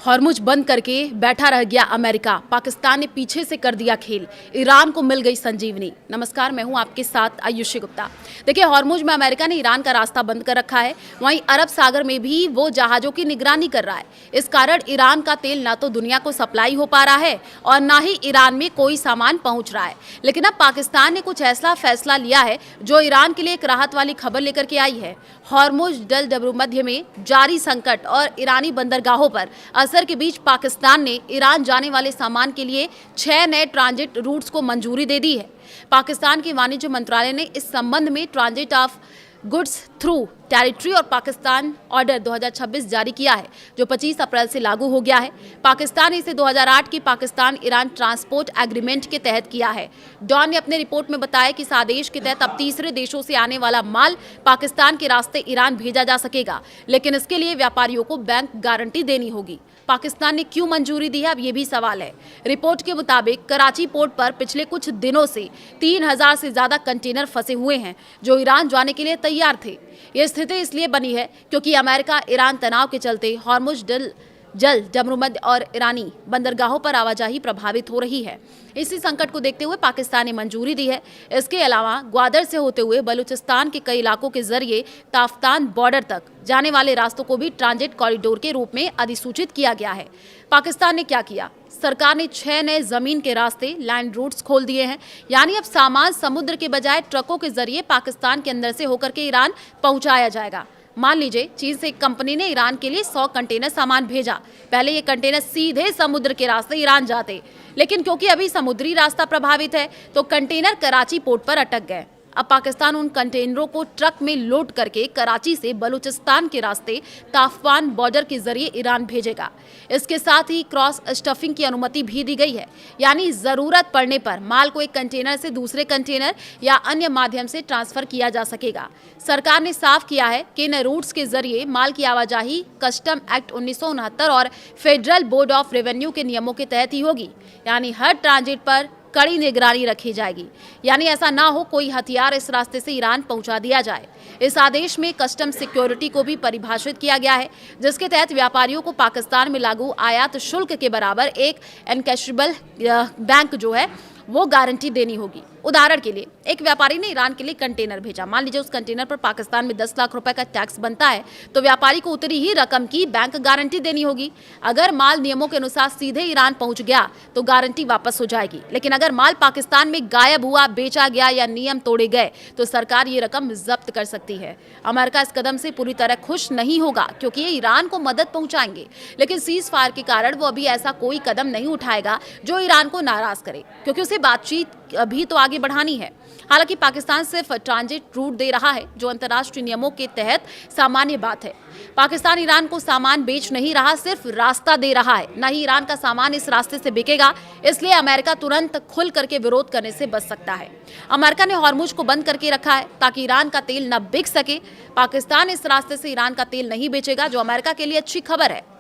Hormuz बंद करके बैठा रह गया अमेरिका। पाकिस्तान ने पीछे से कर दिया खेल। ईरान को मिल गई संजीवनी। नमस्कार, मैं हूं आपके साथ आयुषी गुप्ता। देखिए, हॉर्मुज में अमेरिका ने ईरान का रास्ता बंद कर रखा है। वहीं अरब सागर में भी वो जहाजों की निगरानी कर रहा है। इस कारण ईरान का तेल ना तो दुनिया को सप्लाई हो पा रहा है और ना ही ईरान में कोई सामान पहुंच रहा है। लेकिन अब पाकिस्तान ने कुछ ऐसा फैसला लिया है जो ईरान के लिए एक राहत वाली खबर लेकर के आई है। हॉर्मुज डल मध्य में जारी संकट और ईरानी बंदरगाहों पर असर के बीच पाकिस्तान ने ईरान जाने वाले सामान के लिए 6 नए ट्रांजिट रूट्स को मंजूरी दे दी है। पाकिस्तान के वाणिज्य मंत्रालय ने इस संबंध में transit of goods through territory और पाकिस्तान ऑर्डर 2026 जारी किया है, जो 25 अप्रैल से लागू हो गया है। पाकिस्तान ने इसे 2008 की पाकिस्तान ईरान ट्रांसपोर्ट एग्रीमेंट के तहत किया है। डॉन ने अपने रिपोर्ट में बताया कि इस आदेश के तहत अब तीसरे देशों से आने वाला माल पाकिस्तान के रास्ते ईरान भेजा जा सकेगा, लेकिन इसके लिए व्यापारियों को बैंक गारंटी देनी होगी। पाकिस्तान ने क्यों मंजूरी दी है, अब ये भी सवाल है। रिपोर्ट के मुताबिक कराची पोर्ट पर पिछले कुछ दिनों से 3000 से ज्यादा कंटेनर फंसे हुए हैं जो ईरान जाने के लिए तैयार थे। ये स्थिति इसलिए बनी है क्योंकि अमेरिका ईरान तनाव के चलते हॉर्मुज जल डमरुमद और ईरानी बंदरगाहों पर आवाजाही प्रभावित हो रही है। इसी संकट को देखते हुए पाकिस्तान ने मंजूरी दी है। इसके अलावा ग्वादर से होते हुए बलूचिस्तान के कई इलाकों के जरिए ताफ्तान बॉर्डर तक जाने वाले रास्तों को भी ट्रांजिट कॉरिडोर के रूप में अधिसूचित किया गया है। पाकिस्तान ने क्या किया? सरकार ने 6 नए जमीन के रास्ते लैंड रूट्स खोल दिए हैं। यानी अब सामान समुद्र के बजाय ट्रकों के जरिए पाकिस्तान के अंदर से होकर के ईरान पहुंचाया जाएगा। मान लीजिए, चीन से एक कंपनी ने ईरान के लिए 100 कंटेनर सामान भेजा। पहले ये कंटेनर सीधे समुद्र के रास्ते ईरान जाते, लेकिन क्योंकि अभी समुद्री रास्ता प्रभावित है तो कंटेनर कराची पोर्ट पर अटक गए। अब पाकिस्तान उन कंटेनरों को ट्रक में लोड करके कराची से बलूचिस्तान के रास्ते ताफ्तान बॉर्डर के जरिए ईरान भेजेगा। इसके साथ ही क्रॉस स्टफिंग की अनुमति भी दी गई है, यानी जरूरत पड़ने पर माल को एक कंटेनर से दूसरे कंटेनर या अन्य माध्यम से ट्रांसफर किया जा सकेगा। सरकार ने साफ किया है कि इन रूट्स के जरिए माल की आवाजाही कस्टम एक्ट 1969 और फेडरल बोर्ड ऑफ रेवेन्यू के नियमों के तहत ही होगी। यानी हर ट्रांजिट पर कड़ी निगरानी रखी जाएगी। यानी ऐसा ना हो कोई हथियार इस रास्ते से ईरान पहुंचा दिया जाए। इस आदेश में कस्टम सिक्योरिटी को भी परिभाषित किया गया है, जिसके तहत व्यापारियों को पाकिस्तान में लागू आयात शुल्क के बराबर एक एनकैशेबल बैंक जो है वो गारंटी देनी होगी। उदाहरण के लिए, एक व्यापारी ने ईरान के लिए कंटेनर भेजा। मान लीजिए उस कंटेनर पर पाकिस्तान में 10 लाख रुपए का टैक्स बनता है, तो व्यापारी को उतनी ही रकम की बैंक गारंटी देनी होगी। अगर माल नियमों के अनुसार सीधे ईरान पहुंच गया तो गारंटी वापस हो जाएगी, लेकिन अगर माल पाकिस्तान में गायब हुआ, बेचा गया या नियम तोड़े गए तो सरकार ये रकम जब्त कर सकती है। अमेरिका इस कदम से पूरी तरह खुश नहीं होगा क्योंकि ये ईरान को मदद पहुंचाएंगे, लेकिन सीज फायर के कारण वो अभी ऐसा कोई कदम नहीं उठाएगा जो ईरान को नाराज करे, क्योंकि उसे बातचीत अभी तो आगे बढ़ानी है। हालांकि पाकिस्तान सिर्फ ट्रांजिट रूट दे रहा है, जो अंतर्राष्ट्रीय नियमों के तहत सामान्य बात है। पाकिस्तान ईरान को सामान बेच नहीं रहा, सिर्फ रास्ता दे रहा है। न ही ईरान का सामान इस रास्ते से बिकेगा, इसलिए अमेरिका तुरंत खुल करके विरोध करने से बच सकता है। अमेरिका ने हॉर्मुज को बंद करके रखा है ताकि ईरान का तेल न बिक सके। पाकिस्तान इस रास्ते से ईरान का तेल नहीं बेचेगा, जो अमेरिका के लिए अच्छी खबर है।